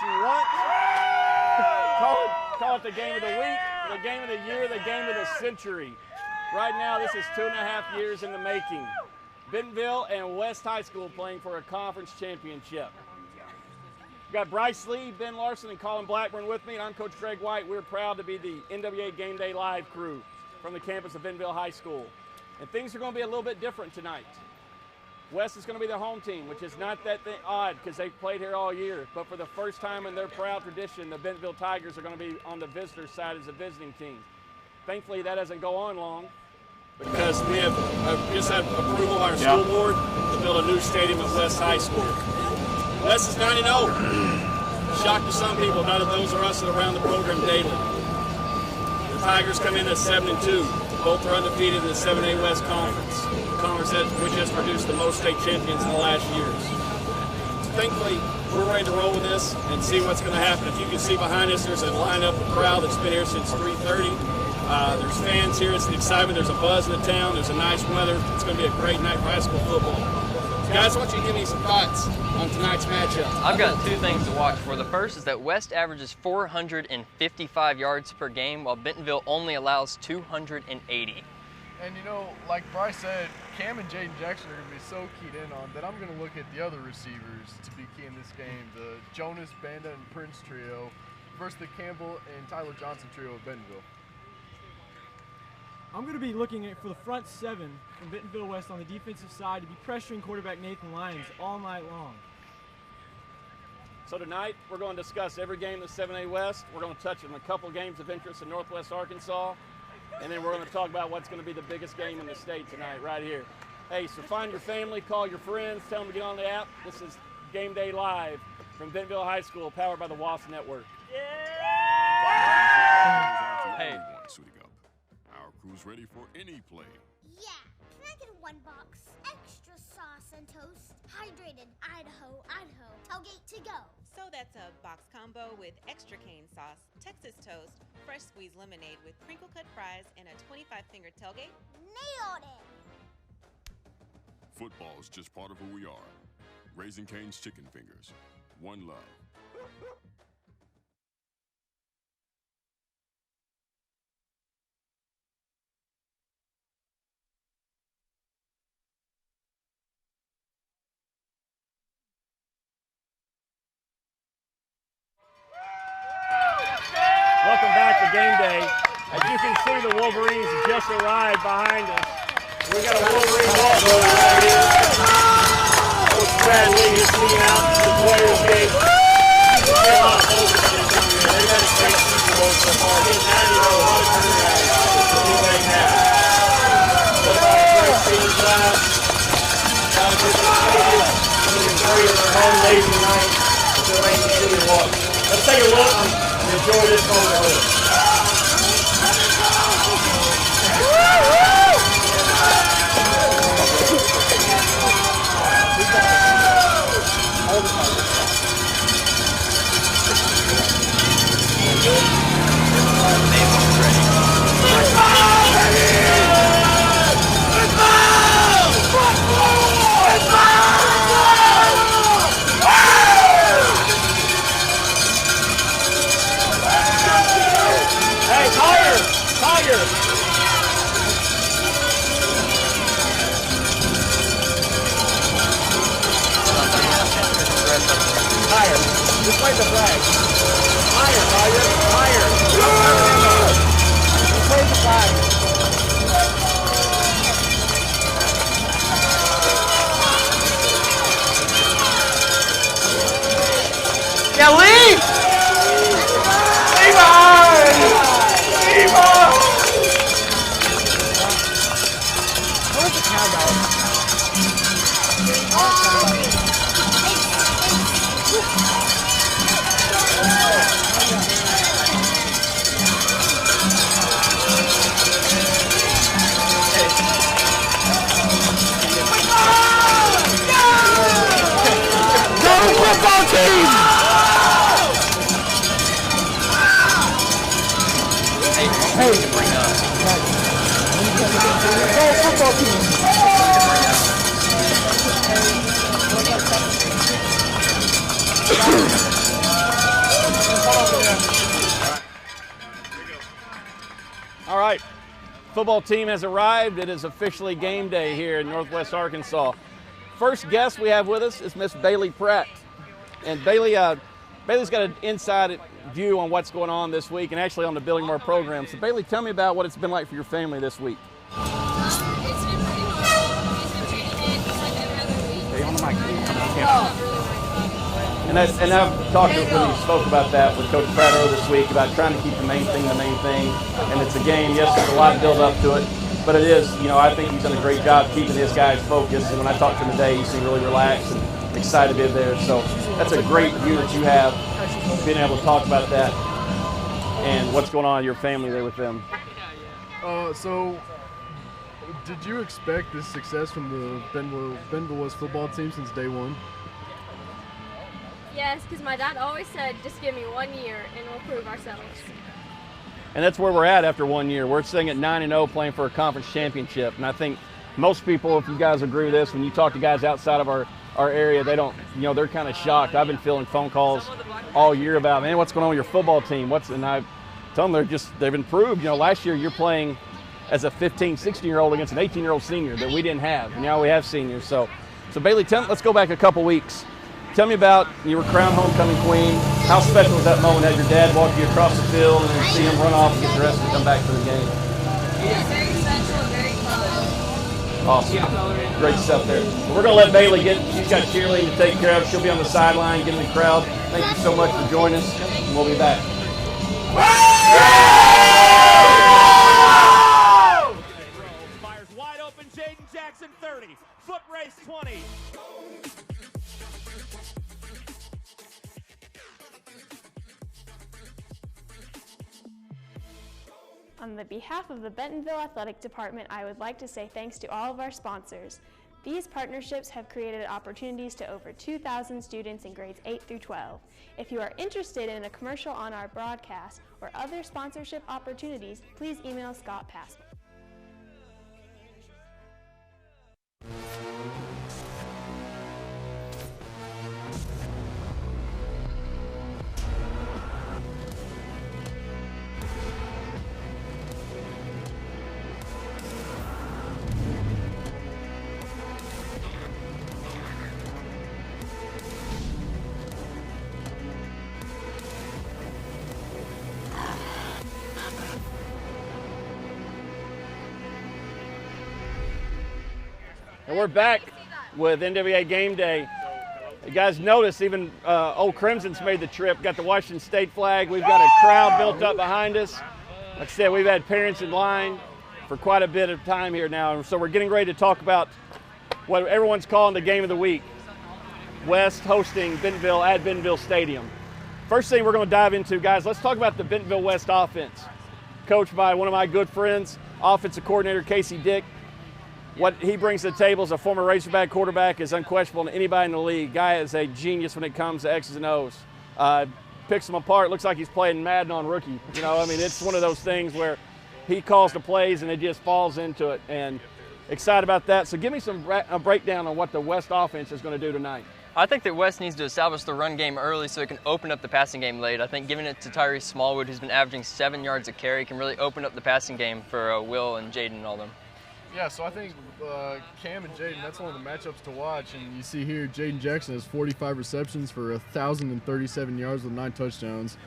you want. Call it the game of the week, the game of the year, the game of the century. Right now, this is 2.5 years in the making. Bentonville and West High School playing for a conference championship. We've got Bryce Lee, Ben Larson, and Colin Blackburn with me, and I'm Coach Greg White. We're proud to be the NWA Game Day Live crew from the campus of Bentonville High School. And things are going to be a little bit different tonight. West is going to be their home team, which is not that odd because they've played here all year. But for the first time in their proud tradition, the Bentonville Tigers are going to be on the visitor side as a visiting team. Thankfully, that doesn't go on long because we have just had approval of our school board to build a new stadium at West High School. West is 9-0. Shock to some people, none of those are us that are around the program daily. The Tigers come in at 7-2. Both are undefeated in the 7A West Conference. The conference which has produced the most state champions in the last years. Thankfully, we're ready to roll with this and see what's going to happen. If you can see behind us, there's a lineup of crowd that's been here since 3:30. There's fans here. It's the excitement. There's a buzz in the town. There's a nice weather. It's going to be a great night for high school football. So guys, I want you to give me some thoughts on tonight's matchup. I've got two things to watch for. The first is that West averages 455 yards per game, while Bentonville only allows 280. And you know, like Bryce said, Cam and Jaden Jackson are going to be so keyed in on that I'm going to look at the other receivers to be key in this game, the Jonas, Banda, and Prince trio versus the Campbell and Tyler Johnson trio of Bentonville. I'm going to be looking for the front seven from Bentonville West on the defensive side to be pressuring quarterback Nathan Lyons all night long. So tonight, we're going to discuss every game of the 7A West. We're going to touch on a couple games of interest in Northwest Arkansas. And then we're going to talk about what's going to be the biggest game in the state tonight, right here. Hey, so find your family, call your friends, tell them to get on the app. This is Game Day Live from Bentonville High School, powered by the WASP Network. Hey. Our crew's ready for any play. Yeah. Can I get a 1 box? Extra sauce and toast. Hydrated Idaho, Idaho. Tailgate to go. So that's a box combo with extra cane sauce, Texas toast, fresh squeezed lemonade with crinkle cut fries, and a 25-finger tailgate. Nailed it. Football is just part of who we are. Raising Cane's Chicken Fingers. One love. Welcome back to Game Day. As you can see, the Wolverines just arrived behind us. We got a Wolverine ball going right here. Coach Brad Lee is leading out the players' gate. They got a great Super Bowl so far. Getting 90 row, a lot of turnaround. Anything happens. But a great team class. Got a good stadium. Looking great at their home day tonight. Still ain't the city walk. Let's take a look and enjoy this moment with us. Just play the flag. Higher, higher. Just play the flag. Yeah, leave! Where's the cowbell? Football team! Hey, to bring up. Football team. football team has arrived. It is officially game day here in Northwest Arkansas. First guest we have with us is Miss Bailey Pratt. And Bailey's got an inside view on what's going on this week and actually on the Building More program. So Bailey, tell me about what it's been like for your family this week. It's been pretty horrible. He's been treating it just like every other week. Hey, on the mic. And I've talked to when he spoke about that with Coach Pratt earlier this week about trying to keep the main thing. And it's a game. Yes, there's a lot of build up to it, but it is. I think he's done a great job keeping his guys focused. And when I talked to him today, he seemed really relaxed and excited to be there. So that's a great view that you have, being able to talk about that and what's going on in your family there with them. So, did you expect this success from the Bentonville West football team since day one? Yes, because my dad always said, just give me 1 year and we'll prove ourselves. And that's where we're at after 1 year. We're sitting at 9-0 playing for a conference championship. And I think most people, if you guys agree with this, when you talk to guys outside of our area, they don't, they're kind of shocked. I've been feeling phone calls all year about, man, what's going on with your football team? And I tell them they've improved. Last year you're playing as a 15, 16-year-old against an 18-year-old senior that we didn't have. And now we have seniors. So Bailey, let's go back a couple weeks. Tell me about, you were crowned homecoming queen. How special was that moment? Had your dad walk you across the field and then see him run off and get dressed and come back for the game? It was very special, very fun. Awesome. Great stuff there. Well, we're going to let Bailey she's got cheerleading to take care of. She'll be on the sideline, getting the crowd. Thank you so much for joining us. We'll be back. Fires wide open, Jaden Jackson 30. Foot race 20. On the behalf of the Bentonville Athletic Department, I would like to say thanks to all of our sponsors. These partnerships have created opportunities to over 2,000 students in grades 8 through 12. If you are interested in a commercial on our broadcast or other sponsorship opportunities, please email Scott Passman. And we're back with NWA Game Day. You guys notice even Old Crimson's made the trip, got the Washington State flag. We've got a crowd built up behind us. Like I said, we've had parents in line for quite a bit of time here now. And so we're getting ready to talk about what everyone's calling the game of the week. West hosting Bentonville at Bentonville Stadium. First thing we're going to dive into, guys, let's talk about the Bentonville West offense. Coached by one of my good friends, offensive coordinator Casey Dick. What he brings to the table as a former Razorback quarterback is unquestionable to anybody in the league. Guy is a genius when it comes to X's and O's. Picks them apart. Looks like he's playing Madden on rookie. It's one of those things where he calls the plays and it just falls into it. And excited about that. So give me a breakdown on what the West offense is going to do tonight. I think that West needs to establish the run game early so it can open up the passing game late. I think giving it to Tyrese Smallwood, who's been averaging 7 yards a carry, can really open up the passing game for Will and Jaden and all them. Yeah, so I think Cam and Jaden, that's one of the matchups to watch. And you see here, Jaden Jackson has 45 receptions for 1,037 yards with 9 touchdowns.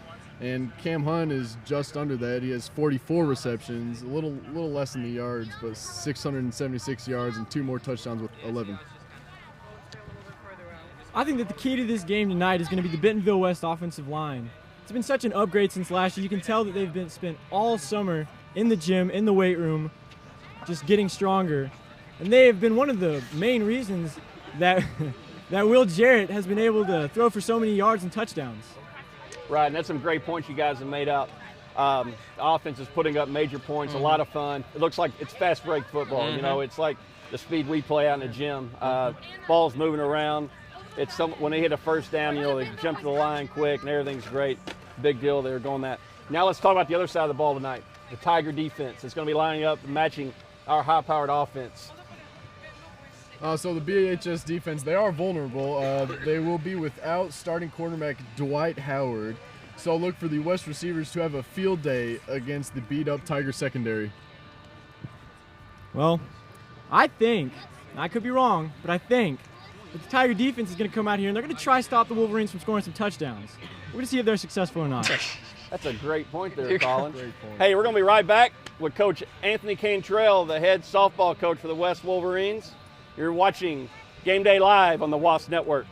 And Cam Hunt is just under that. He has 44 receptions, a little less than the yards, but 676 yards and 2 more touchdowns with 11. I think that the key to this game tonight is going to be the Bentonville West offensive line. It's been such an upgrade since last year. You can tell that they've been spent all summer in the gym, in the weight room, just getting stronger. And they have been one of the main reasons that that Will Jarrett has been able to throw for so many yards and touchdowns. Right, and that's some great points you guys have made out. The offense is putting up major points, a lot of fun. It looks like it's fast break football. It's like the speed we play out in the gym. Ball's moving around. When they hit a first down, they jump to the line quick and everything's great. Big deal they're going that. Now let's talk about the other side of the ball tonight, the Tiger defense. It's going to be lining up and matching our high-powered offense. So the BHS defense, they are vulnerable. They will be without starting quarterback Dwight Howard. So look for the West receivers to have a field day against the beat-up Tiger secondary. Well, I think, I could be wrong, but I think that the Tiger defense is going to come out here and they're going to try to stop the Wolverines from scoring some touchdowns. We're going to see if they're successful or not. That's a great point there, Colin. Hey, we're going to be right back with Coach Anthony Cantrell, the head softball coach for the West Wolverines. You're watching Game Day Live on the WASP Network.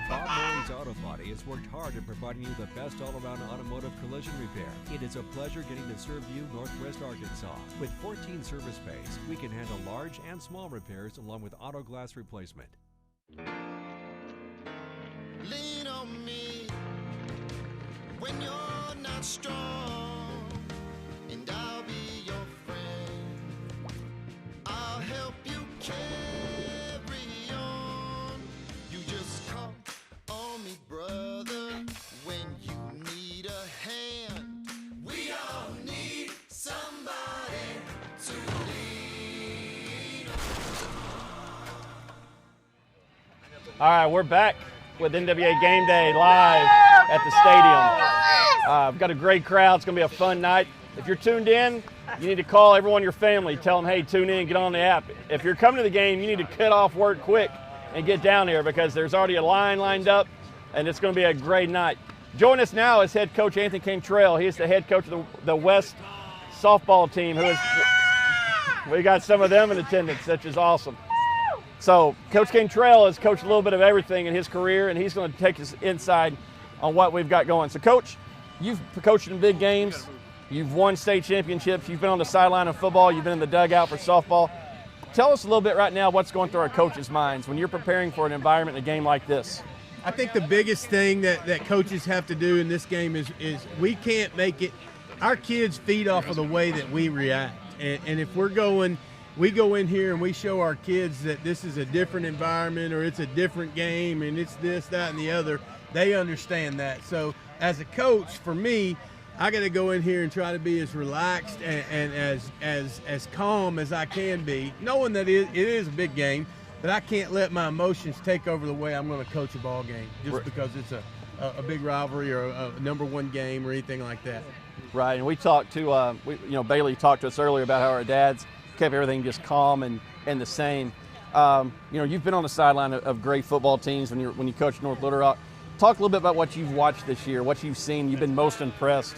Bob Moore's Auto Body has worked hard at providing you the best all-around automotive collision repair. It is a pleasure getting to serve you Northwest Arkansas. With 14 service bays, we can handle large and small repairs along with auto glass replacement. Lean on me when you're not strong, and I'll be your friend. I'll help you carry on. You just call on me, brother, when you need a hand. We all need somebody to lean on. All right, we're back with NWA Game Day live at the stadium. We've got a great crowd. It's going to be a fun night. If you're tuned in, you need to call everyone in your family. Tell them, hey, tune in, get on the app. If you're coming to the game, you need to cut off work quick and get down here because there's already a line lined up, and it's going to be a great night. Join us now is head coach Anthony Cantrell. He is the head coach of the West softball team. We got some of them in attendance, which is awesome. So Coach Cantrell has coached a little bit of everything in his career, and he's going to take us inside on what we've got going. So, Coach, you've coached in big games. You've won state championships. You've been on the sideline of football. You've been in the dugout for softball. Tell us a little bit right now what's going through our coaches' minds when you're preparing for an environment in a game like this. I think the biggest thing that coaches have to do in this game is we can't make it – our kids feed off of the way that we react. And if we go in here and we show our kids that this is a different environment or it's a different game and it's this, that, and the other, they understand that. So as a coach, for me, I got to go in here and try to be as relaxed and as calm as I can be, knowing that it is a big game, but I can't let my emotions take over the way I'm going to coach a ball game just because it's a big rivalry or a number one game or anything like that. Right, and we talked to, Bailey talked to us earlier about how our dads kept everything just calm and the same. You've been on the sideline of great football teams when you coached North Little Rock. Talk a little bit about what you've watched this year, what you've seen, you've been most impressed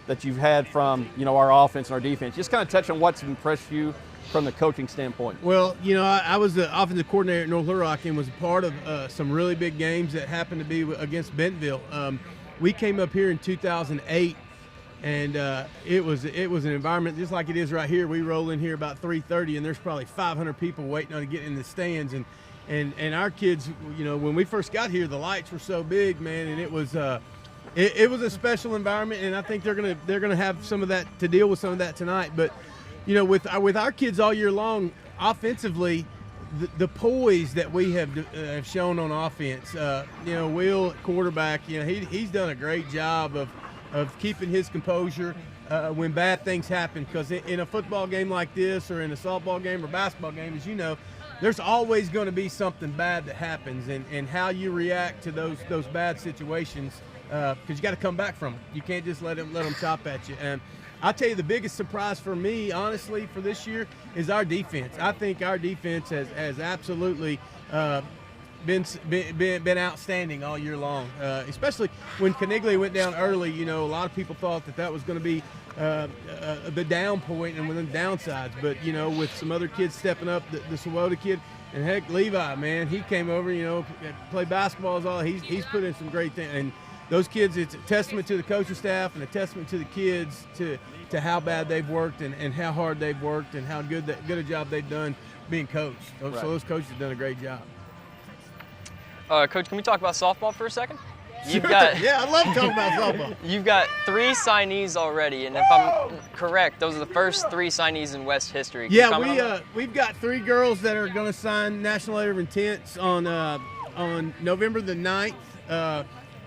that you've had from, our offense and our defense. Just kind of touch on what's impressed you from the coaching standpoint. Well, I was the offensive coordinator at North Little Rock and was a part of some really big games that happened to be against Bentonville. We came up here in 2008, and it was an environment just like it is right here. We roll in here about 3:30, and there's probably 500 people waiting on to get in the stands. And our kids, when we first got here, the lights were so big, man, and it was a special environment, and I think they're gonna have some of that to deal with some of that tonight. But with our kids all year long, offensively, the poise that we have shown on offense, Will quarterback, he's done a great job of keeping his composure when bad things happen, because in a football game like this or in a softball game or basketball game, as you know, there's always going to be something bad that happens, and how you react to those bad situations, because you got to come back from them. You can't just let them chop at you. And I'll tell you, the biggest surprise for me, honestly, for this year is our defense. I think our defense has absolutely been outstanding all year long, especially when Caniglia went down early. A lot of people thought that was going to be the down point and within the downsides, but with some other kids stepping up, the Swoboda kid, and heck, Levi, man, he came over, played basketball as all. He's put in some great things, and those kids, it's a testament to the coaching staff and a testament to the kids to how bad they've worked and how hard they've worked and how good a job they've done being coached. So those coaches have done a great job. Coach, can we talk about softball for a second? Yeah, I love talking about softball. You've got 3 signees already, and if I'm correct, those are the first 3 signees in West history. Yeah, we've got 3 girls that are going to sign national letter of intents on November the 9th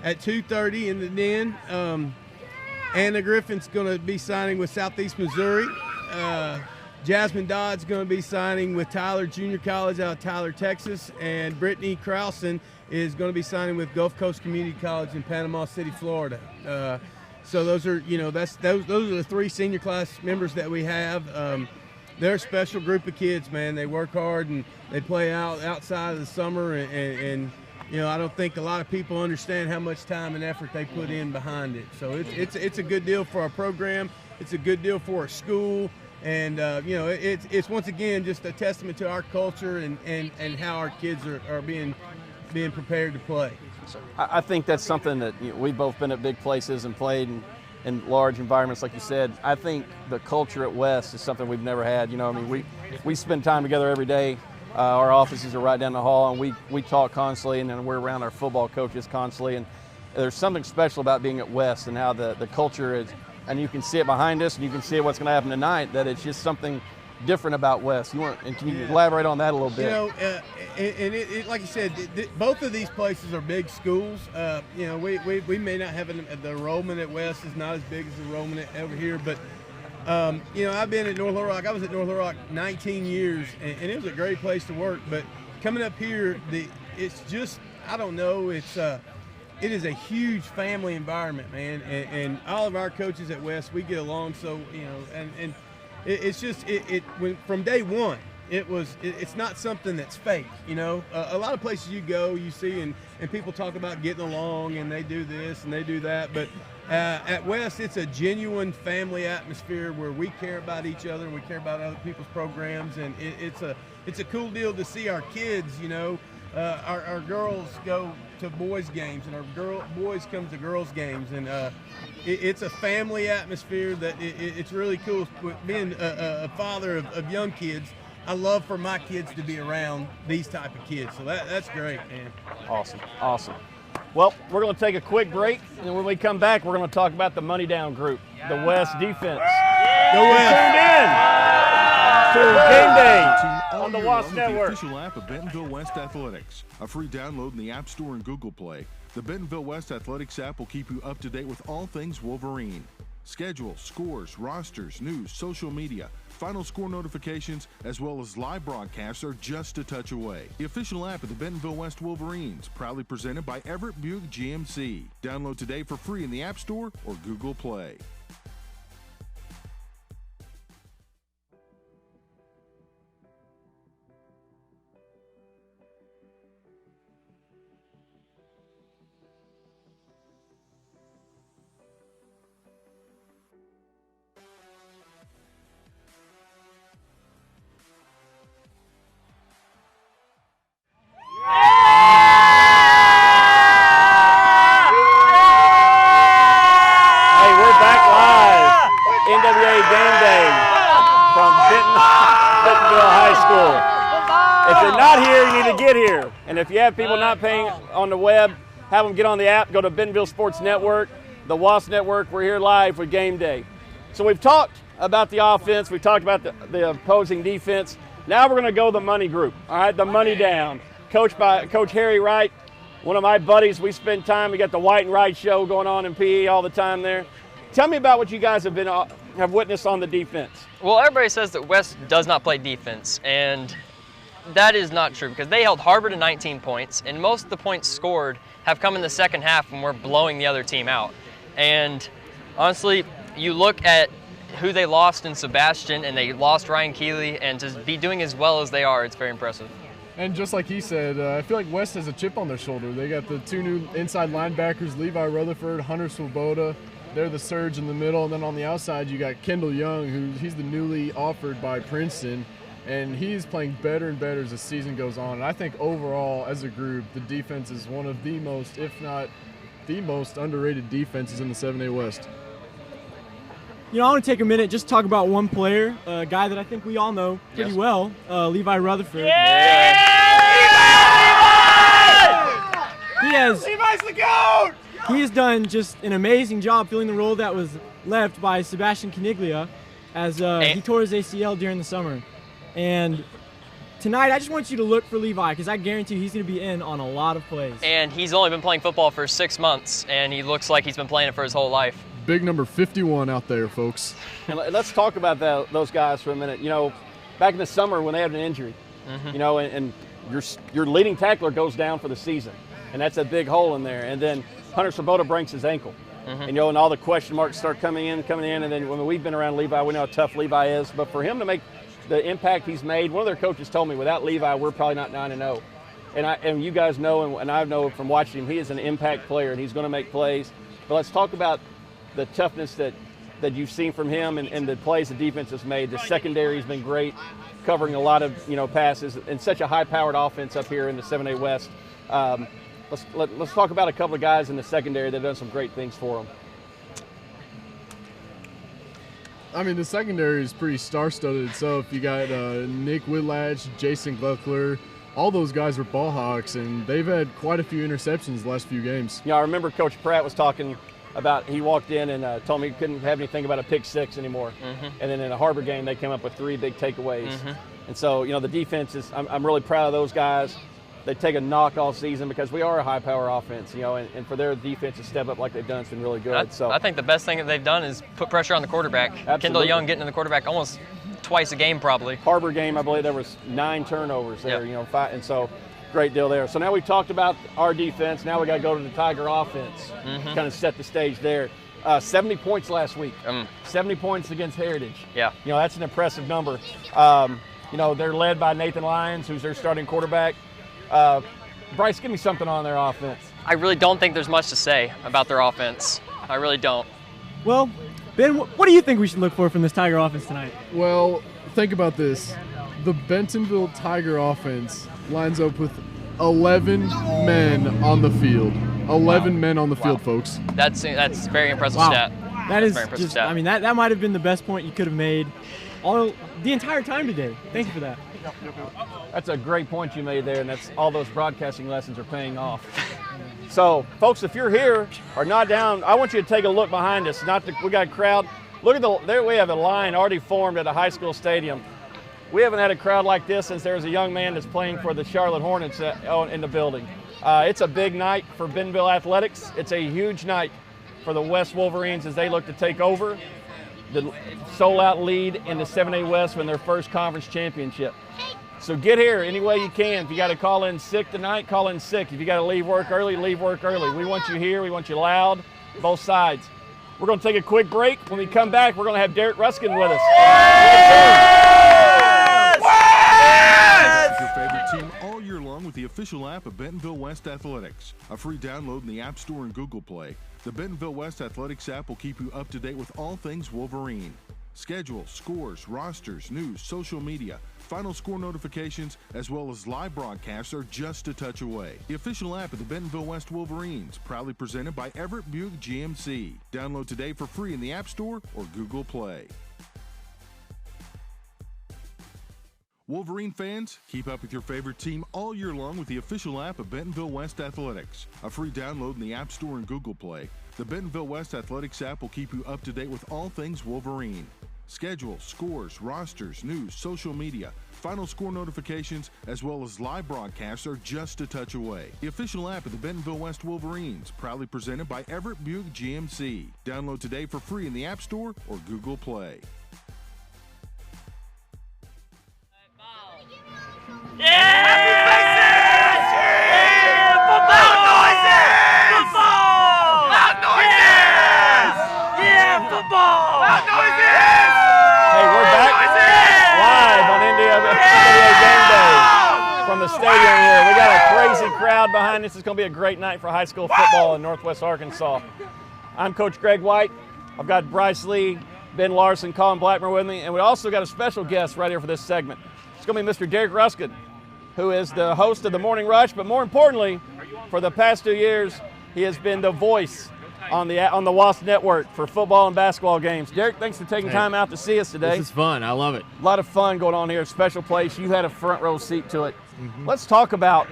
at 2:30 in the Den. Anna Griffin's going to be signing with Southeast Missouri. Jasmine Dodd's going to be signing with Tyler Junior College out of Tyler, Texas, and Brittany Krausen is going to be signing with Gulf Coast Community College in Panama City, Florida. So those are, those are the 3 senior class members that we have. they're a special group of kids, man. They work hard and they play outside of the summer, and you know, I don't think a lot of people understand how much time and effort they put in behind it. So it's a good deal for our program. It's a good deal for our school, and you know, it's once again just a testament to our culture and how our kids are being prepared to play. I think that's something that, you know, we've both been at big places and played in large environments, like you said. I think the culture at West is something we've never had. You know, I mean, we spend time together every day. Our offices are right down the hall, and we talk constantly, and then we're around our football coaches constantly. And there's something special about being at West and how the culture is, and you can see it behind us, and you can see what's going to happen tonight, that it's just something different about West. And can you elaborate on that a little bit? You know, and like you said, both of these places are big schools. You know, we may not have the enrollment at West is not as big as the enrollment over here, but you know, I've been at North Little Rock. I was at North Little Rock 19 years, and it was a great place to work. But coming up here, it's just, I don't know, it is a huge family environment, man. And all of our coaches at West, we get along. So, you know, and it's just when from day one, it's not something that's fake. You know, a lot of places you go, you see, and people talk about getting along, and they do this and they do that, but at West, it's a genuine family atmosphere where we care about each other and we care about other people's programs, and it's a cool deal to see our kids. You know, our girls go to boys' games, and our boys come to girls' games, and it's a family atmosphere that it's really cool. Being a father of young kids, I love for my kids to be around these type of kids, so that's great, man. Awesome. Well, we're going to take a quick break, and when we come back, we're going to talk about the money down group, the West defense. Go West! Tuned in to Game Day on the Wasp Network. The official app of Bentonville West Athletics. A free download in the App Store and Google Play. The Bentonville West Athletics app will keep you up to date with all things Wolverine. Schedule, scores, rosters, news, social media, final score notifications, as well as live broadcasts are just a touch away. The official app of the Bentonville West Wolverines, proudly presented by Everett Buick GMC. Download today for free in the App Store or Google Play. NWA Game Day from Bentonville High School. If you're not here, you need to get here. And if you have people not paying on the web, have them get on the app, go to Bentonville Sports Network, the Wasp Network. We're here live for Game Day. So we've talked about the offense. We've talked about the opposing defense. Now we're going to go the money group, all right, the money down. Coached by Coach Harry Wright, one of my buddies. We spend time. We got the White and Wright show going on in PE all the time there. Tell me about what you guys have witnessed on the defense. Well, everybody says that West does not play defense, and that is not true because they held Harbor to 19 points, and most of the points scored have come in the second half when we're blowing the other team out. And honestly, you look at who they lost in Sebastian, and they lost Ryan Keeley, and to be doing as well as they are, it's very impressive. And just like he said, I feel like West has a chip on their shoulder. They got the two new inside linebackers, Levi Rutherford, Hunter Swoboda. They're the surge in the middle, and then on the outside you got Kendall Young, he's the newly offered by Princeton, and he's playing better and better as the season goes on. And I think overall, as a group, the defense is one of the most, if not the most underrated defenses in the 7A West. You know, I want to take a minute just to talk about one player, a guy that I think we all know pretty well, Levi Rutherford. Levi's the GOAT! He has done just an amazing job filling the role that was left by Sebastian Caniglia as he tore his ACL during the summer. And tonight, I just want you to look for Levi because I guarantee you he's going to be in on a lot of plays. And he's only been playing football for 6 months, and he looks like he's been playing it for his whole life. Big number 51 out there, folks. And let's talk about those guys for a minute. You know, back in the summer when they had an injury, you know, and your leading tackler goes down for the season, and that's a big hole in there. And then Hunter Swoboda breaks his ankle. And, you know, and all the question marks start coming in, and then when we've been around Levi, we know how tough Levi is. But for him to make the impact he's made. One of their coaches told me, without Levi, we're probably not 9-0. And you guys know, and I know from watching him, he is an impact player, and he's going to make plays. But let's talk about the toughness that you've seen from him and the plays the defense has made. The secondary's been great, covering a lot of passes, and such a high-powered offense up here in the 7A West. Let's talk about a couple of guys in the secondary that have done some great things for them. I mean, the secondary is pretty star-studded itself. You got Nick Whitlatch, Jason Gluckler. All those guys were ball hawks, and they've had quite a few interceptions the last few games. Yeah, I remember Coach Pratt was talking about, he walked in and told me he couldn't have anything about a pick six anymore. And then in a Harbor game, they came up with 3 big takeaways. And so, the defense is, I'm really proud of those guys. They take a knock all season because we are a high-power offense, and for their defense to step up like they've done, it's been really good. I think the best thing that they've done is put pressure on the quarterback. Absolutely. Kendall Young getting to the quarterback almost twice a game probably. Harbor game, I believe there was 9 turnovers there, 5, and so great deal there. So now we've talked about our defense. Now we got to go to the Tiger offense, kind of set the stage there. 70 points last week, 70 points against Heritage. Yeah. That's an impressive number. They're led by Nathan Lyons, who's their starting quarterback. Bryce, give me something on their offense. I really don't think there's much to say about their offense. I really don't. Well, Ben, what do you think we should look for from this Tiger offense tonight? Well, think about this. The Bentonville Tiger offense lines up with 11 men on the field. 11 men on the field, folks. That's a very impressive stat. That is just, I mean, that might have been the best point you could have made the entire time today. Thank you for that. That's a great point you made there, and that's all those broadcasting lessons are paying off. So, folks, if you're here or not down, I want you to take a look behind us. We got a crowd. Look at there. We have a line already formed at a high school stadium. We haven't had a crowd like this since there was a young man that's playing for the Charlotte Hornets in the building. It's a big night for Bentonville Athletics. It's a huge night for the West Wolverines as they look to take over the sold-out lead in the 7A West in their first conference championship. So get here any way you can. If you got to call in sick tonight, call in sick. If you got to leave work early, leave work early. We want you here. We want you loud, both sides. We're going to take a quick break. When we come back, we're going to have Derek Ruskin with us. Your favorite team all year long with the official app of Bentonville West Athletics. A free download in the App Store and Google Play. The Bentonville West Athletics app will keep you up to date with all things Wolverine. Schedule, scores, rosters, news, social media, final score notifications, as well as live broadcasts are just a touch away. The official app of the Bentonville West Wolverines, proudly presented by Everett Buick GMC. Download today for free in the App Store or Google Play. Wolverine fans, keep up with your favorite team all year long with the official app of Bentonville West Athletics. A free download in the App Store and Google Play. The Bentonville West Athletics app will keep you up to date with all things Wolverine. Schedule, scores, rosters, news, social media, final score notifications, as well as live broadcasts are just a touch away. The official app of the Bentonville West Wolverines, proudly presented by Everett Buick GMC. Download today for free in the App Store or Google Play. Yeah! Happy faces! Yeah! Football noises! Football! Loud noises! Yeah! Football! Loud noises! Hey, we're back live on NWA Game Day from the stadium here. We got a crazy crowd behind us. It's going to be a great night for high school football in Northwest Arkansas. I'm Coach Greg White. I've got Bryce Lee, Ben Larson, Colin Blackmer with me, and we also got a special guest right here for this segment. It's going to be Mr. Derek Ruskin, who is the host of the Morning Rush, but more importantly, for the past 2 years, he has been the voice on the WASP network for football and basketball games. Derek, thanks for taking time out to see us today. This is fun. I love it. A lot of fun going on here. Special place. You had a front row seat to it. Let's talk about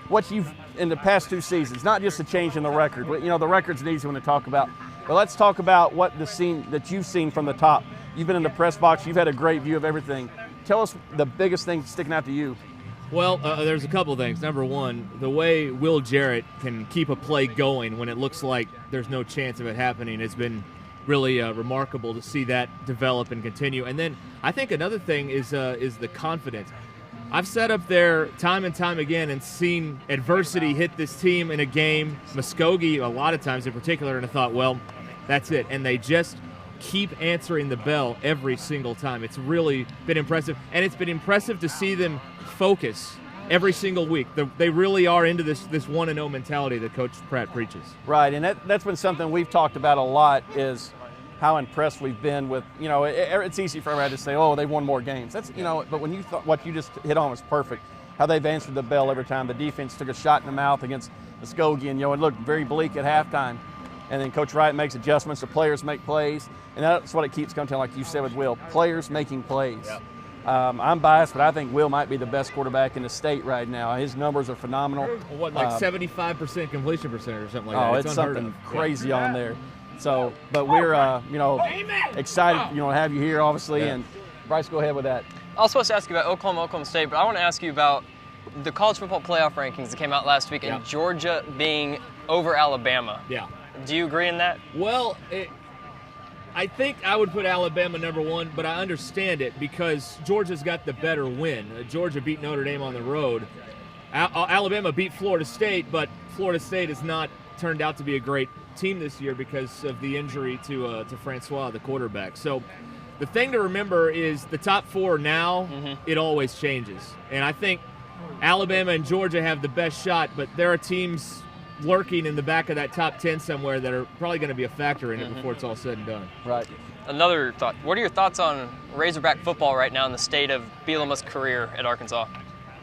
what you've in the past 2 seasons, not just the change in the record. But, the record's an easy one to talk about. But let's talk about what the scene that you've seen from the top. You've been in the press box. You've had a great view of everything. Tell us the biggest thing sticking out to you. Well, there's a couple things. Number one, the way Will Jarrett can keep a play going when it looks like there's no chance of it happening has been really remarkable to see that develop and continue. And then I think another thing is the confidence. I've sat up there time and time again and seen adversity hit this team in a game, Muskogee a lot of times in particular, and I thought, well, that's it. And they just keep answering the bell every single time. It's really been impressive, and it's been impressive to see them focus every single week. They really are into this 1-0 mentality that Coach Pratt preaches. Right, and that's been something we've talked about a lot, is how impressed we've been with, it's easy for everybody to say, oh, they won more games. That's, but when you thought what you just hit on was perfect, how they've answered the bell every time. The defense took a shot in the mouth against Muskogee, and, it looked very bleak at halftime. And then Coach Wright makes adjustments, the players make plays, and that's what it keeps coming to, like you said with Will, players making plays. Yep. I'm biased, but I think Will might be the best quarterback in the state right now. His numbers are phenomenal. Well, 75% completion percentage or something like that? Oh, it's something crazy on there. So, but we're, excited, to have you here, obviously. Yeah. And Bryce, go ahead with that. I was supposed to ask you about Oklahoma State, but I want to ask you about the college football playoff rankings that came out last week, and Georgia being over Alabama. Yeah. Do you agree in that? Well, I think I would put Alabama number one, but I understand it because Georgia's got the better win. Georgia beat Notre Dame on the road. Alabama beat Florida State, but Florida State has not turned out to be a great team this year because of the injury to Francois, the quarterback. So the thing to remember is the top four now, it always changes. And I think Alabama and Georgia have the best shot, but there are teams lurking in the back of that top 10 somewhere that are probably going to be a factor in it before it's all said and done. Right. Another thought. What are your thoughts on Razorback football right now in the state of Bielema's career at Arkansas?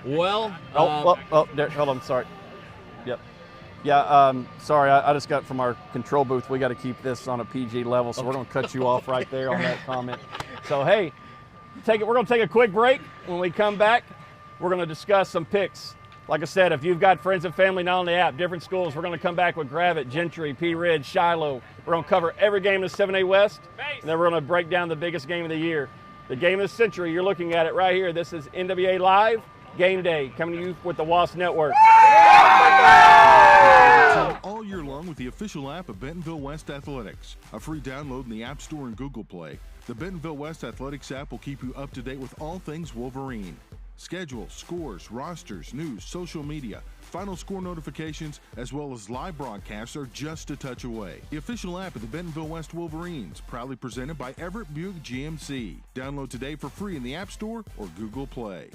Well, hold on, sorry. Yep. Yeah, sorry, I just got from our control booth, we got to keep this on a PG level, so we're going to cut you off right there on that comment. So, hey, we're going to take a quick break. When we come back, we're going to discuss some picks. Like I said, if you've got friends and family not on the app, different schools, we're going to come back with Gravette, Gentry, Pea Ridge, Shiloh. We're going to cover every game in the 7A West, and then we're going to break down the biggest game of the year. The game of the century, you're looking at it right here. This is NWA Live Game Day, coming to you with the WASP Network. All year long with the official app of Bentonville West Athletics. A free download in the App Store and Google Play. The Bentonville West Athletics app will keep you up to date with all things Wolverine. Schedule, scores, rosters, news, social media, final score notifications, as well as live broadcasts are just a touch away. The official app of the Bentonville West Wolverines, proudly presented by Everett Buick GMC. Download today for free in the App Store or Google Play.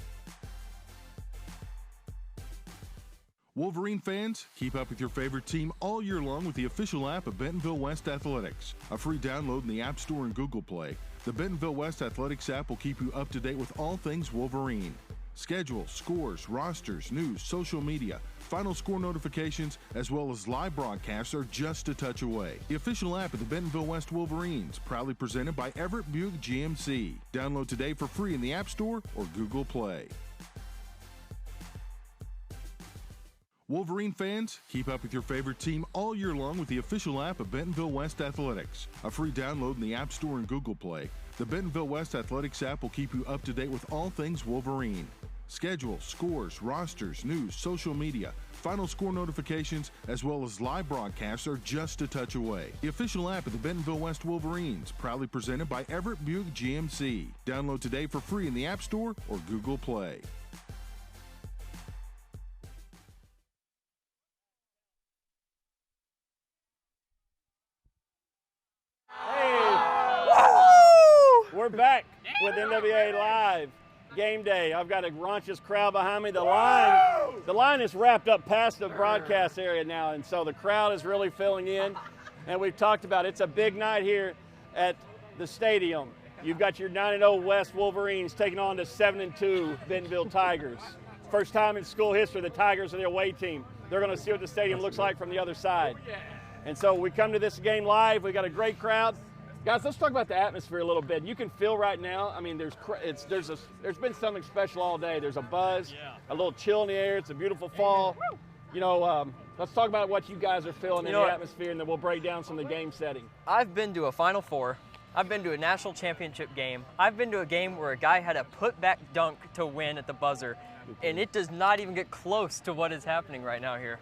Wolverine fans, keep up with your favorite team all year long with the official app of Bentonville West Athletics. A free download in the App Store and Google Play. The Bentonville West Athletics app will keep you up to date with all things Wolverine. Schedule, scores, rosters, news, social media, final score notifications, as well as live broadcasts are just a touch away. The official app of the Bentonville West Wolverines, proudly presented by Everett Buick GMC. Download today for free in the App Store or Google Play. Wolverine fans, keep up with your favorite team all year long with the official app of Bentonville West Athletics. A free download in the App Store and Google Play. The Bentonville West Athletics app will keep you up to date with all things Wolverine. Schedule, scores, rosters, news, social media, final score notifications, as well as live broadcasts are just a touch away. The official app of the Bentonville West Wolverines, proudly presented by Everett Buick GMC. Download today for free in the App Store or Google Play. We're back with NWA Live Game Day. I've got a raunchous crowd behind me. The line is wrapped up past the broadcast area now, and so the crowd is really filling in. And we've talked about it's a big night here at the stadium. You've got your 9-0 West Wolverines taking on the 7-2 Bentonville Tigers. First time in school history, the Tigers are the away team. They're going to see what the stadium looks like from the other side. And so we come to this game live. We've got a great crowd. Guys, let's talk about the atmosphere a little bit. You can feel right now, I mean, there's been something special all day. There's a buzz, a little chill in the air. It's a beautiful fall. Let's talk about what you guys are feeling in the atmosphere, and then we'll break down some of the game setting. I've been to a Final Four. I've been to a national championship game. I've been to a game where a guy had a put-back dunk to win at the buzzer, and it does not even get close to what is happening right now here.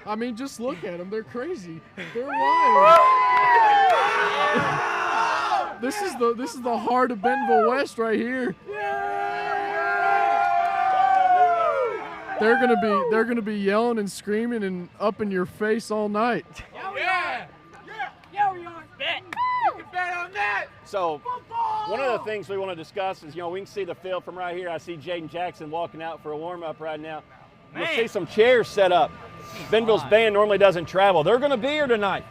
I mean, just look at them. They're crazy. They're wild. This is the heart of Bentonville West right here. They're gonna be yelling and screaming and up in your face all night. Yeah, we are. Bet. You can bet So one of the things we want to discuss is, we can see the field from right here. I see Jaden Jackson walking out for a warm-up right now. You'll see some chairs set up. Bentonville's band normally doesn't travel. They're going to be here tonight.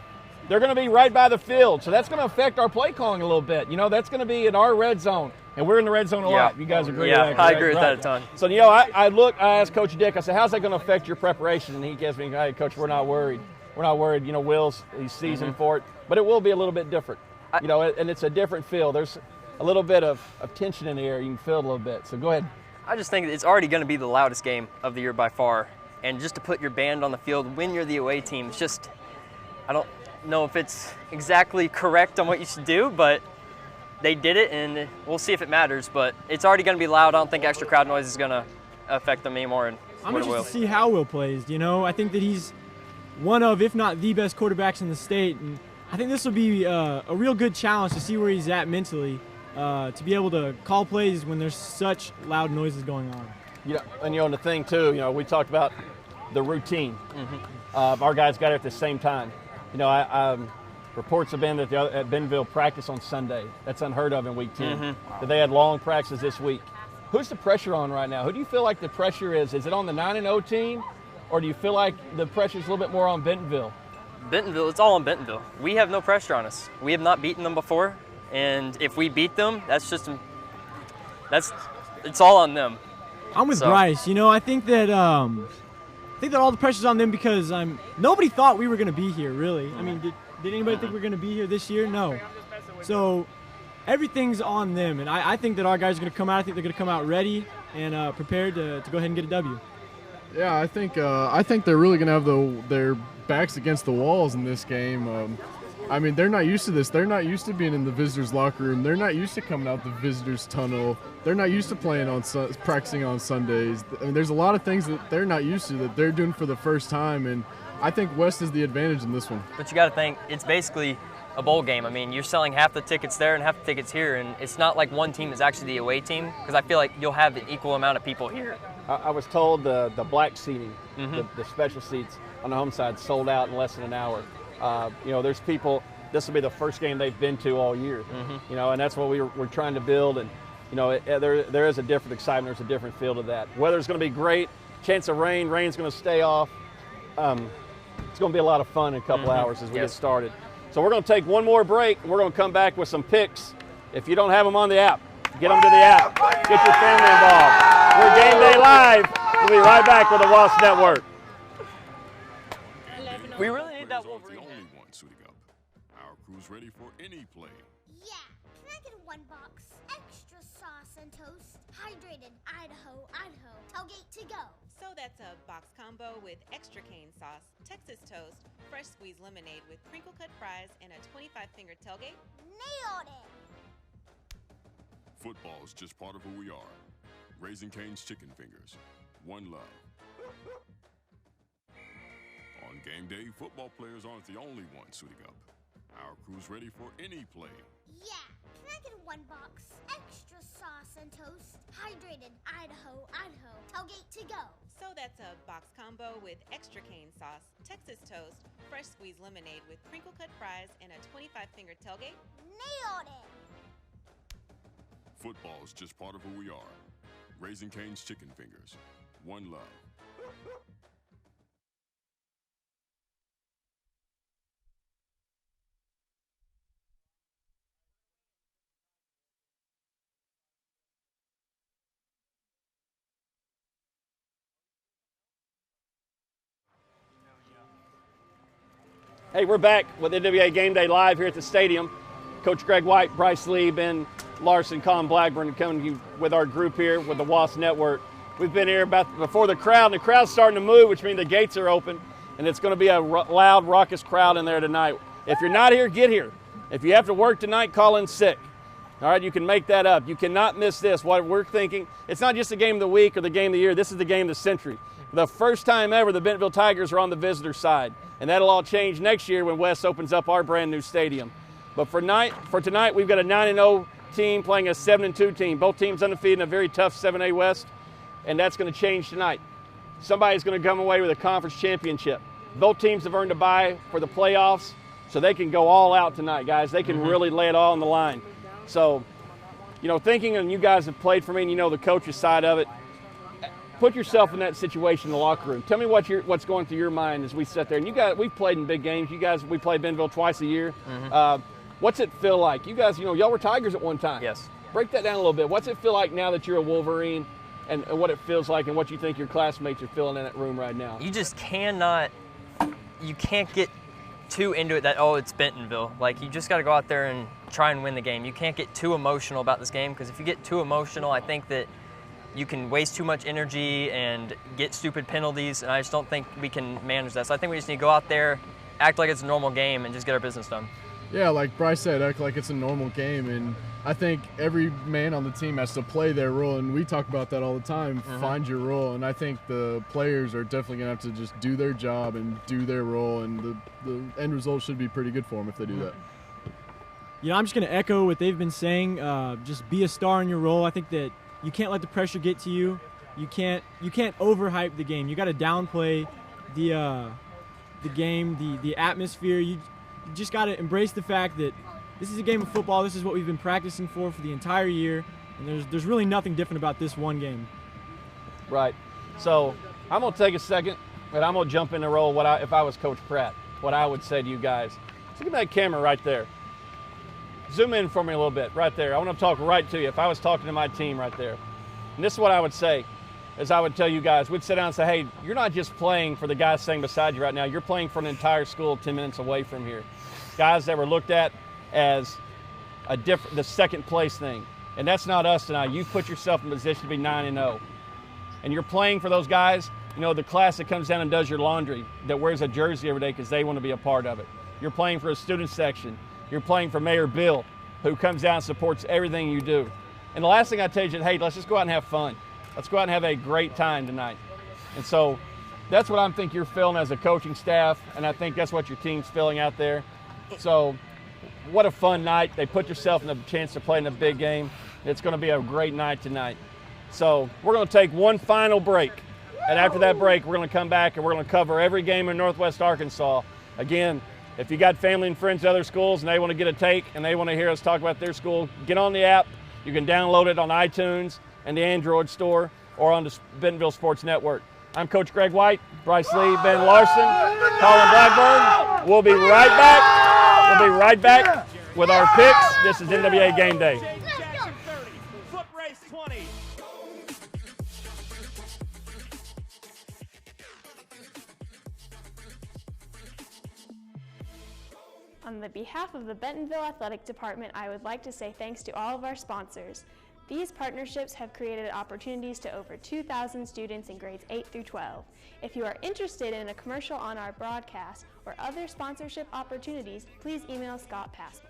They're going to be right by the field, so that's going to affect our play calling a little bit. That's going to be in our red zone, and we're in the red zone a lot. You guys agree with that? Yeah, I agree with that a ton. So, I asked Coach Dick, I said, how's that going to affect your preparation? And he gives me, hey, Coach, we're not worried. We're not worried. He's seasoned for it, but it will be a little bit different. And it's a different feel. There's a little bit of tension in the air. You can feel it a little bit. So go ahead. I just think it's already going to be the loudest game of the year by far. And just to put your band on the field when you're the away team, it's just, I don't know if it's exactly correct on what you should do, but they did it, and we'll see if it matters. But it's already going to be loud. I don't think extra crowd noise is going to affect them anymore. And I'm interested to see how Will plays. I think that he's one of, if not the best quarterbacks in the state, and I think this will be a real good challenge to see where he's at mentally, to be able to call plays when there's such loud noises going on. And the thing too, we talked about the routine. Our guys got it at the same time. Reports have been that at Bentonville practice on Sunday. That's unheard of in week 10. That they had long practices this week. Who's the pressure on right now? Who do you feel like the pressure is? Is it on the 9-0 team, or do you feel like the pressure is a little bit more on Bentonville? Bentonville, it's all on Bentonville. We have no pressure on us. We have not beaten them before, and if we beat them, it's all on them. I'm with Bryce. I think that all the pressure's on them because nobody thought we were going to be here, really. I mean, did anybody think we were going to be here this year? No. So everything's on them, and I think that our guys are going to come out. I think they're going to come out ready and prepared to go ahead and get a W. Yeah, I think they're really going to have their backs against the walls in this game. They're not used to this. They're not used to being in the visitors' locker room. They're not used to coming out the visitors' tunnel. They're not used to practicing on Sundays. There's a lot of things that they're not used to that they're doing for the first time, and I think West is the advantage in this one. But you got to think, it's basically a bowl game. You're selling half the tickets there and half the tickets here, and it's not like one team is actually the away team, because I feel like you'll have an equal amount of people here. I was told the black seating, the special seats on the home side sold out in less than an hour. There's people, this will be the first game they've been to all year, and that's what we're trying to build. And, there is a different excitement, there's a different feel to that. Weather's going to be great, chance of rain's going to stay off. It's going to be a lot of fun in a couple hours as we get started. So we're going to take one more break, and we're going to come back with some picks. If you don't have them on the app, get them to the app. Get your family involved. We're Game Day Live. We'll be right back with the Wasp Network. We really need that Wolverine. The only one suiting up. Our crew's ready for any play. Yeah, can I get one box? Extra sauce and toast. Hydrated Idaho. Tailgate to go. So that's a box combo with extra cane sauce, Texas toast, fresh squeezed lemonade with crinkle cut fries, and a 25-finger tailgate. Nailed it! Football is just part of who we are. Raising Cane's Chicken Fingers. One love. On game day, football players aren't the only ones suiting up. Our crew's ready for any play. Yeah, can I get one box? Extra sauce and toast. Hydrated Idaho. Tailgate to go. So that's a box combo with extra cane sauce, Texas toast, fresh squeezed lemonade with crinkle cut fries, and a 25-finger tailgate. Nailed it! Football is just part of who we are. Raising Cane's Chicken Fingers. One love. Hey, we're back with NWA Game Day Live here at the stadium. Coach Greg White, Bryce Lee, Ben Larson, Colin Blackburn coming to you with our group here with the Wasp Network. We've been here before the crowd, and the crowd's starting to move, which means the gates are open, and it's going to be a loud, raucous crowd in there tonight. If you're not here, get here. If you have to work tonight, call in sick. All right, you can make that up. You cannot miss this. What we're thinking, it's not just the game of the week or the game of the year. This is the game of the century. For the first time ever, the Bentonville Tigers are on the visitor side, and that'll all change next year when West opens up our brand new stadium. But for tonight, we've got a 9-0 team playing a 7-2 team. Both teams undefeated in a very tough 7A West, and that's going to change tonight. Somebody's going to come away with a conference championship. Both teams have earned a bye for the playoffs, so they can go all out tonight, guys. They can really lay it all on the line. So, you know, thinking, and you guys have played for me and you know the coach's side of it, put yourself in that situation in the locker room. Tell me what's going through your mind as we sit there. And we've played in big games. You guys, we play Bentonville twice a year. What's it feel like? You guys, you know, y'all were Tigers at one time. Yes. Break that down a little bit. What's it feel like now that you're a Wolverine, and what it feels like and what you think your classmates are feeling in that room right now? You just can't get too into it that, oh, it's Bentonville. Like, you just got to go out there and try and win the game. You can't get too emotional about this game, because if you get too emotional, I think that you can waste too much energy and get stupid penalties, and I just don't think we can manage that. So I think we just need to go out there, act like it's a normal game, and just get our business done. Yeah, like Bryce said, act like it's a normal game, and I think every man on the team has to play their role, and we talk about that all the time, find your role, and I think the players are definitely going to have to just do their job and do their role, and the end result should be pretty good for them if they do that. You know, I'm just going to echo what they've been saying. Just be a star in your role. I think that you can't let the pressure get to you. You can't overhype the game. You got to downplay the game, the atmosphere. You just got to embrace the fact that this is a game of football. This is what we've been practicing for the entire year, and there's really nothing different about this one game. Right. So I'm going to take a second, and I'm going to jump in the role if I was Coach Pratt, what I would say to you guys. So look at that camera right there. Zoom in for me a little bit right there. I want to talk right to you. If I was talking to my team right there, and this is what I would say, is I would tell you guys, we'd sit down and say, hey, you're not just playing for the guys sitting beside you right now. You're playing for an entire school 10 minutes away from here. Guys that were looked at as the second place thing. And that's not us tonight. You put yourself in a position to be 9-0. And you're playing for those guys, you know, the class that comes down and does your laundry, that wears a jersey every day because they want to be a part of it. You're playing for a student section. You're playing for Mayor Bill, who comes down and supports everything you do. And the last thing I tell you is, hey, let's just go out and have fun. Let's go out and have a great time tonight. And so that's what I think you're feeling as a coaching staff, and I think that's what your team's feeling out there. So what a fun night. They put yourself in a chance to play in a big game. It's going to be a great night tonight. So we're going to take one final break. And after that break, we're going to come back and we're going to cover every game in Northwest Arkansas. Again, if you got family and friends at other schools and they want to get a take and they want to hear us talk about their school, get on the app. You can download it on iTunes and the Android store or on the Bentonville Sports Network. I'm Coach Greg White, Bryce Lee, Ben Larson, Colin Blackburn. We'll be right back. We'll be right back with our picks. This is NWA Game Day. Jackson 30, foot race 20. On the behalf of the Bentonville Athletic Department, I would like to say thanks to all of our sponsors. These partnerships have created opportunities to over 2,000 students in grades 8 through 12. If you are interested in a commercial on our broadcast or other sponsorship opportunities, please email Scott Pass.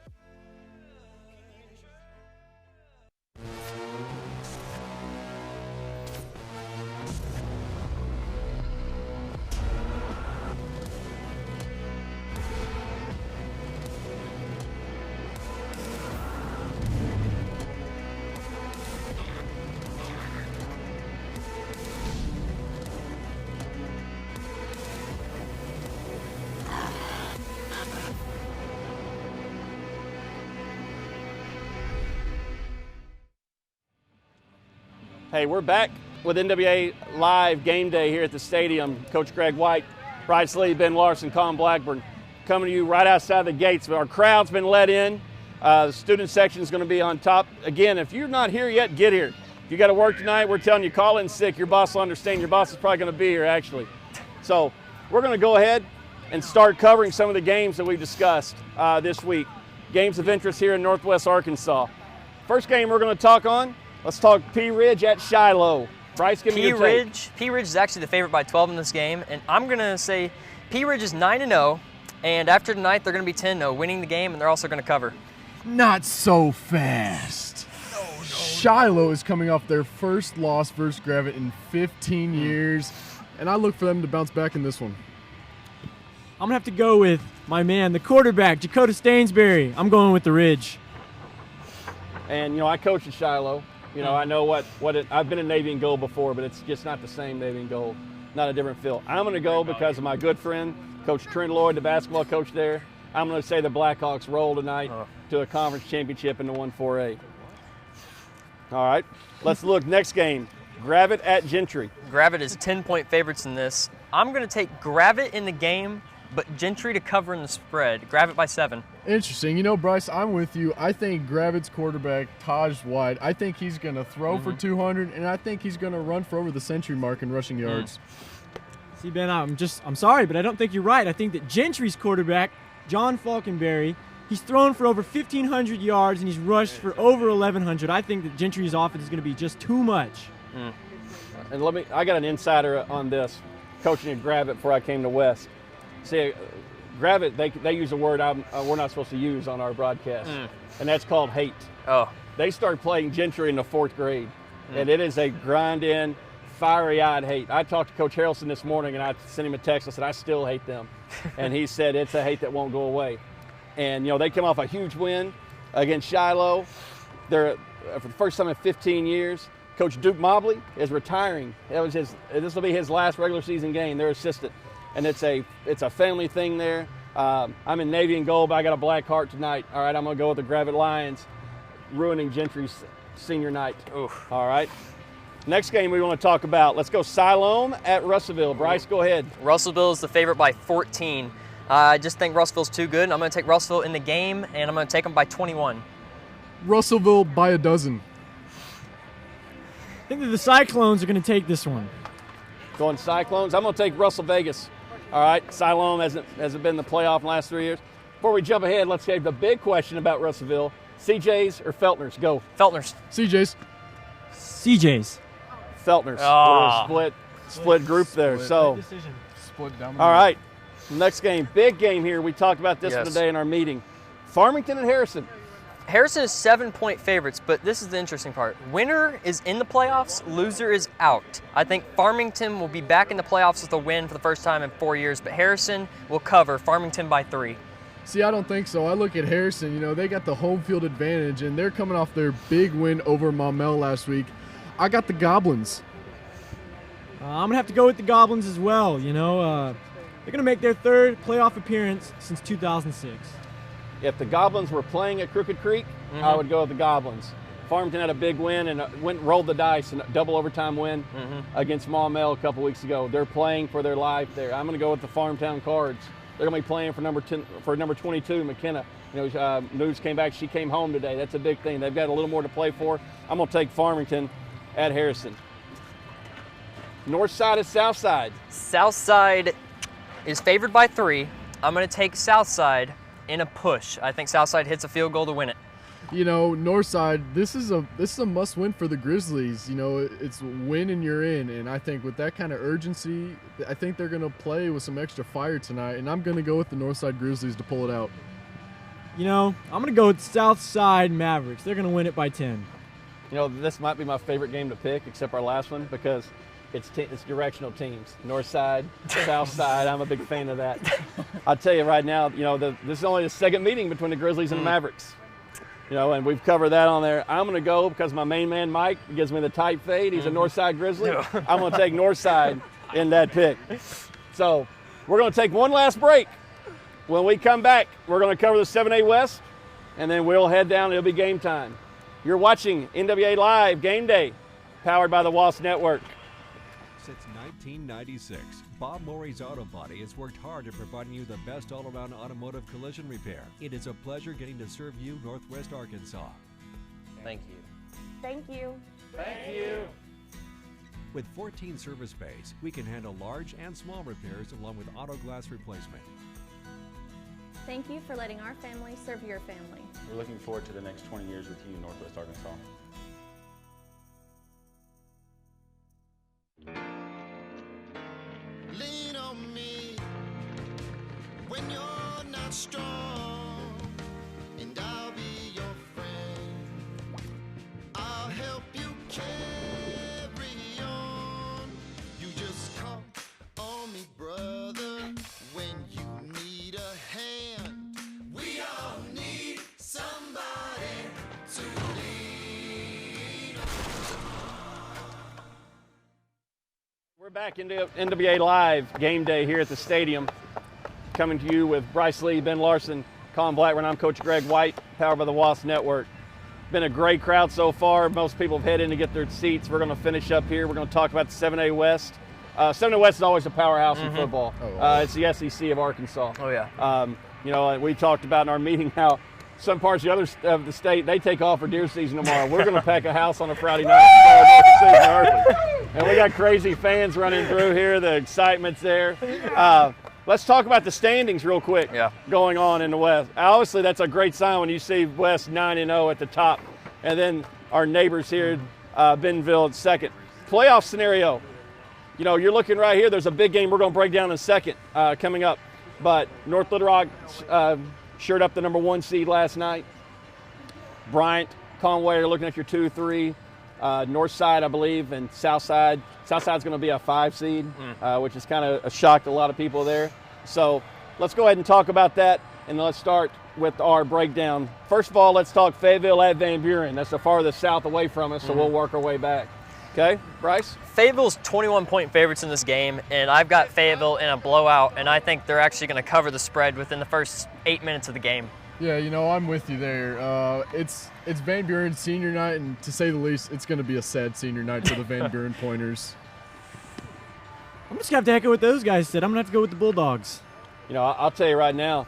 Hey, we're back with NWA Live Game Day here at the stadium. Coach Greg White, Bryce Lee, Ben Larson, Colin Blackburn, coming to you right outside the gates. Our crowd's been let in. The student section is going to be on top. Again, if you're not here yet, get here. If you got to work tonight, we're telling you, call in sick. Your boss will understand. Your boss is probably going to be here, actually. So we're going to go ahead and start covering some of the games that we discussed this week. Games of interest here in Northwest Arkansas. First game we're going to talk on, let's talk Pea Ridge at Shiloh. Bryce, give me your take. Pea Ridge is actually the favorite by 12 in this game, and I'm going to say Pea Ridge is 9-0, and after tonight they're going to be 10-0, winning the game, and they're also going to cover. Not so fast. Shiloh is coming off their first loss versus Gravette in 15 years, and I look for them to bounce back in this one. I'm going to have to go with my man, the quarterback, Dakota Stainsbury. I'm going with the Ridge. And, you know, I coach at Shiloh. You know, I know I've been in Navy and Gold before, but it's just not the same Navy and Gold, not a different feel. I'm going to go because of my good friend, Coach Trent Lloyd, the basketball coach there. I'm going to say the Blackhawks roll tonight to a conference championship in the 1-4A. All right, let's look. Next game, Gravette at Gentry. Gravette is 10-point favorites in this. I'm going to take Gravette in the game, but Gentry to cover in the spread. Gravette by 7. Interesting. You know, Bryce, I'm with you. I think Gravette's quarterback, Taj White, I think he's going to throw for 200, and I think he's going to run for over the century mark in rushing yards. See, Ben, I'm sorry, but I don't think you're right. I think that Gentry's quarterback, John Falkenberry, he's thrown for over 1,500 yards, and he's rushed for over 1,100. I think that Gentry's offense is going to be just too much. And I got an insider on this, coaching at Gravette before I came to West. See, Gravette, they use a word we're not supposed to use on our broadcast, and that's called hate. Oh. They started playing Gentry in the 4th grade, and it is a grind-in, fiery-eyed hate. I talked to Coach Harrelson this morning, and I sent him a text. I said, I still hate them. And he said, it's a hate that won't go away. And, they come off a huge win against Shiloh. They're, for the first time in 15 years, Coach Duke Mobley is retiring. This will be his last regular season game, their assistant. And it's a family thing there. I'm in Navy and gold, but I got a black heart tonight. All right, I'm going to go with the Gravette Lions, ruining Gentry's senior night. Oof. All right. Next game we want to talk about. Let's go Siloam at Russellville. Bryce, go ahead. Russellville is the favorite by 14. I just think Russellville's too good. I'm going to take Russellville in the game, and I'm going to take them by 21. Russellville by a dozen. I think that the Cyclones are going to take this one. Going Cyclones. I'm going to take Russell Vegas. All right, Siloam hasn't been in the playoff in the last 3 years. Before we jump ahead, let's get the big question about Russellville. CJ's or Feltners? Go. Feltners. CJ's. CJ's. Feltners. Oh. We're a split group there. So, Split down the all middle. right, next game. Big game here. We talked about this today in our meeting. Farmington and Harrison. Harrison is 7-point favorites, but this is the interesting part. Winner is in the playoffs, loser is out. I think Farmington will be back in the playoffs with a win for the first time in 4 years, but Harrison will cover Farmington by 3. See, I don't think so. I look at Harrison, they got the home field advantage, and they're coming off their big win over Maumelle last week. I got the Goblins. I'm going to have to go with the Goblins as well. They're going to make their 3rd playoff appearance since 2006. If the Goblins were playing at Crooked Creek, I would go with the Goblins. Farmington had a big win and rolled the dice in a double overtime win against Maumelle a couple weeks ago. They're playing for their life there. I'm going to go with the Farmtown Cards. They're going to be playing for number 22, McKenna. News came back. She came home today. That's a big thing. They've got a little more to play for. I'm going to take Farmington at Harrison. North side is South side. South side is favored by 3. I'm going to take South side in a push. I think South side hits a field goal to win it. North side, this is a must win for the Grizzlies. It's win and you're in, and I think with that kind of urgency, I think they're going to play with some extra fire tonight, and I'm going to go with the North Side Grizzlies to pull it out. I'm going to go with South Side Mavericks. They're going to win it by 10. This might be my favorite game to pick, except our last one, because it's directional teams. North side, South side. I'm a big fan of that. I'll tell you right now, this is only the second meeting between the Grizzlies and the Mavericks. And we've covered that on there. I'm going to go because my main man, Mike, gives me the tight fade. He's a North Side Grizzly. I'm going to take North Side in that pick. So we're going to take one last break. When we come back, we're going to cover the 7A West, and then we'll head down. It'll be game time. You're watching NWA Live Game Day, powered by the WASP Network. Since 1996, Bob Morey's Auto Body has worked hard at providing you the best all-around automotive collision repair. It is a pleasure getting to serve you, Northwest Arkansas. Thank you. Thank you. Thank you. With 14 service bays, we can handle large and small repairs along with auto glass replacement. Thank you for letting our family serve your family. We're looking forward to the next 20 years with you in Northwest Arkansas. Lean on me when you're not strong, and I'll be your friend. I'll help you carry on. You just call on me, brother, when you need a hand. We all need somebody to lean on. We're back into NWA Live Game Day here at the stadium. coming to you with Bryce Lee, Ben Larson, Colin Blackburn. I'm Coach Greg White, powered by the Wasp Network. Been a great crowd so far. Most people have headed in to get their seats. We're going to finish up here. We're going to talk about the 7A West. 7A West is always a powerhouse in football. It's the SEC of Arkansas. Oh, yeah. You know, we talked about in our meeting how some parts of the state, they take off for deer season tomorrow. We're going to pack a house on a Friday night and we got crazy fans running through here. The excitement's there. Let's talk about the standings real quick going on in the West. Obviously, that's a great sign when you see West 9-0 at the top, and then our neighbors here, Bentonville at second. Playoff scenario, you know, you're looking right here. There's a big game we're going to break down in a second coming up, but North Little Rock shored up the number 1 seed last night. Bryant, Conway are looking at your 2-3. North side, I believe, and south side. South side's going to be a 5 seed, which is kind of a shock to a lot of people there. So let's go ahead and talk about that, and let's start with our breakdown. First of all, let's talk Fayetteville at Van Buren. That's the farthest south away from us, so we'll work our way back. Okay, Bryce? Fayetteville's 21-point favorites in this game, and I've got Fayetteville in a blowout, and I think they're actually going to cover the spread within the first 8 minutes of the game. Yeah, you know, I'm with you there. It's Van Buren's senior night, and to say the least, it's going to be a sad senior night for the Van Buren Pointers. I'm just going to have to echo what those guys said. I'm going to have to go with the Bulldogs. You know, I'll tell you right now,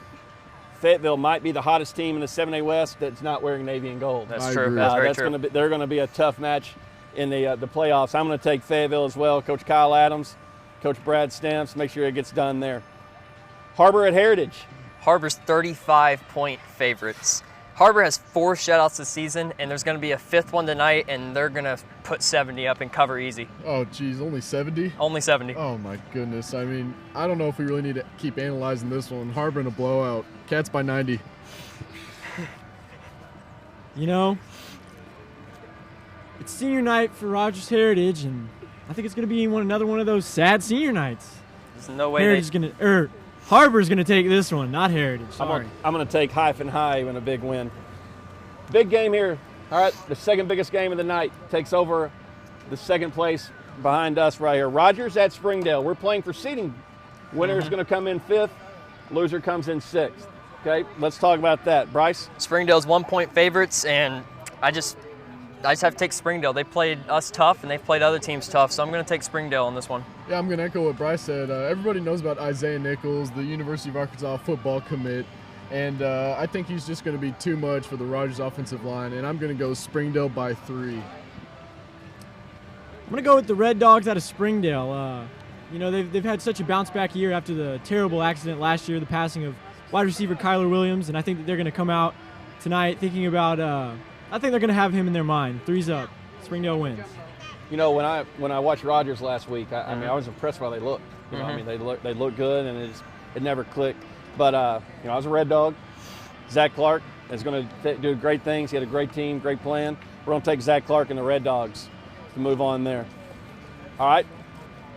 Fayetteville might be the hottest team in the 7A West that's not wearing navy and gold. That's true. That's very true. They're going to be a tough match in the playoffs. I'm going to take Fayetteville as well. Coach Kyle Adams, Coach Brad Stamps, make sure it gets done there. Harbor at Heritage. Harbor's 35-point favorites. Harbor has 4 shutouts this season, and there's going to be a 5th one tonight, and they're going to put 70 up and cover easy. Oh, geez, only 70? Only 70. Oh, my goodness. I mean, I don't know if we really need to keep analyzing this one. Harbor in a blowout. Cats by 90. You know, it's senior night for Rogers Heritage, and I think it's going to be another one of those sad senior nights. There's no way Heritage is going to, Harbor's going to take this one, not Heritage. Sorry. I'm going to take Hyphen High in a big win. Big game here. All right, the second biggest game of the night takes over the second place behind us right here. Rogers at Springdale. We're playing for seeding. Winner's going to come in 5th. Loser comes in 6th. Okay, let's talk about that. Bryce? Springdale's 1-point favorites, and I just have to take Springdale. They played us tough, and they've played other teams tough, so I'm going to take Springdale on this one. Yeah, I'm going to echo what Bryce said. Everybody knows about Isaiah Nichols, the University of Arkansas football commit, and I think he's just going to be too much for the Rogers offensive line, and I'm going to go Springdale by 3. I'm going to go with the Red Dogs out of Springdale. You know, they've had such a bounce-back year after the terrible accident last year, the passing of wide receiver Kyler Williams, and I think that they're going to come out tonight thinking about I think they're going to have him in their mind. 3's up. Springdale wins. You know, when I watched Rogers last week, I mean, I was impressed by how they looked. You know, I mean, they look good, and it never clicked. But you know, I was a Red Dog. Zach Clark is going to do great things. He had a great team, great plan. We're going to take Zach Clark and the Red Dogs to move on there. All right.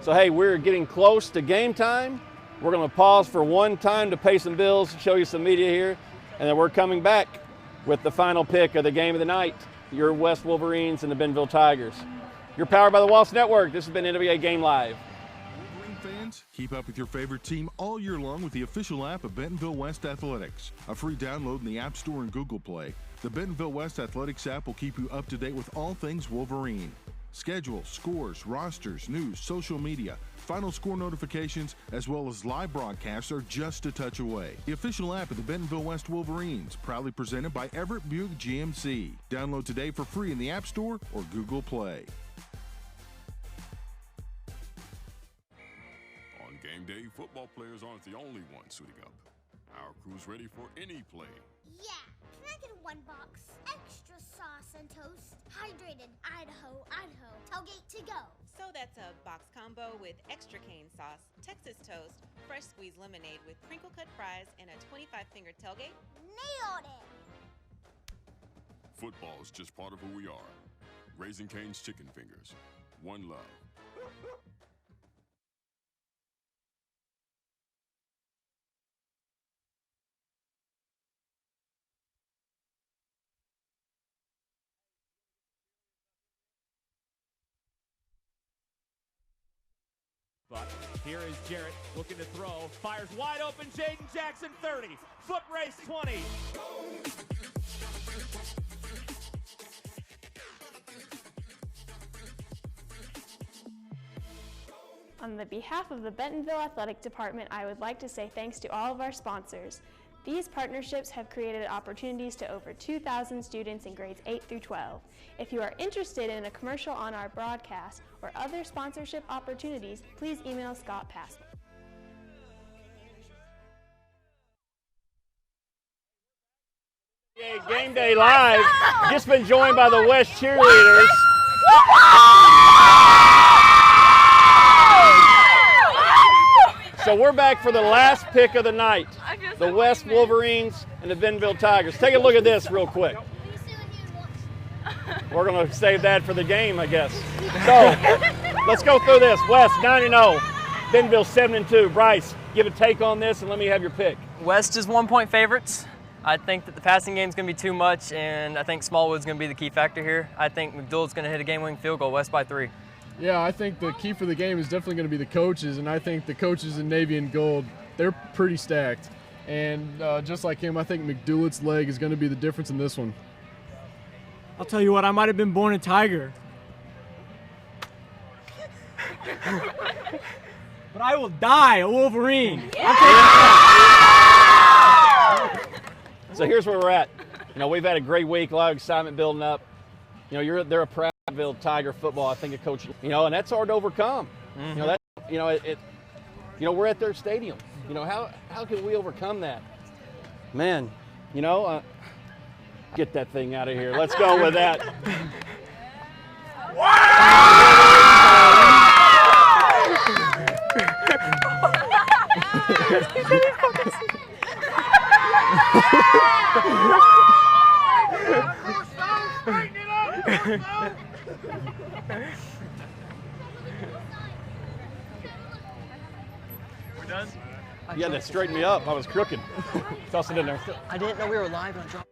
So hey, we're getting close to game time. We're going to pause for one time to pay some bills, show you some media here, and then we're coming back with the final pick of the game of the night, your West Wolverines and the Bentonville Tigers. You're powered by the Wasp Network. This has been NWA Game Live. Wolverine fans, keep up with your favorite team all year long with the official app of Bentonville West Athletics. A free download in the App Store and Google Play. The Bentonville West Athletics app will keep you up to date with all things Wolverine. Schedules, scores, rosters, news, social media, final score notifications, as well as live broadcasts are just a touch away. The official app of the Bentonville West Wolverines, proudly presented by Everett Buick GMC. Download today for free in the App Store or Google Play. On game day, football players aren't the only ones suiting up. Our crew's ready for any play. Yeah, can I get 1 box? Extra sauce and toast. Hydrated Idaho, tailgate to go. So that's a box combo with extra cane sauce, Texas toast, fresh squeezed lemonade with crinkle cut fries, and a 25-finger tailgate? Nailed it! Football is just part of who we are. Raising Cane's Chicken Fingers. One love. But here is Jarrett looking to throw. Fires wide open. Jaden Jackson 30. Foot race 20. On the behalf of the Bentonville Athletic Department, I would like to say thanks to all of our sponsors. These partnerships have created opportunities to over 2,000 students in grades 8 through 12. If you are interested in a commercial on our broadcast or other sponsorship opportunities, please email Scott Passman. Game Day Live. Just been joined by the West cheerleaders. So we're back for the last pick of the night. The West Wolverines and the Bentonville Tigers. Take a look at this real quick. We're going to save that for the game, I guess. So let's go through this. West 9-0, Bentonville 7-2. Bryce, give a take on this and let me have your pick. West is 1-point favorites. I think that the passing game is going to be too much, and I think Smallwood's going to be the key factor here. I think McDougal's going to hit a game-winning field goal, West by 3. Yeah, I think the key for the game is definitely going to be the coaches, and I think the coaches in Navy and Gold, they're pretty stacked. And just like him, I think McDougal's leg is going to be the difference in this one. I'll tell you what, I might have been born a Tiger. But I will die a Wolverine. So here's where we're at. We've had a great week, a lot of excitement building up. They're a Prattville Tiger football. I think a coach, and that's hard to overcome. Mm-hmm. We're at their stadium. How can we overcome that? Man, get that thing out of here. Let's go with that. We're done? You had to straighten me up. I was crooked. Toss it in there. I didn't know we were live on drop.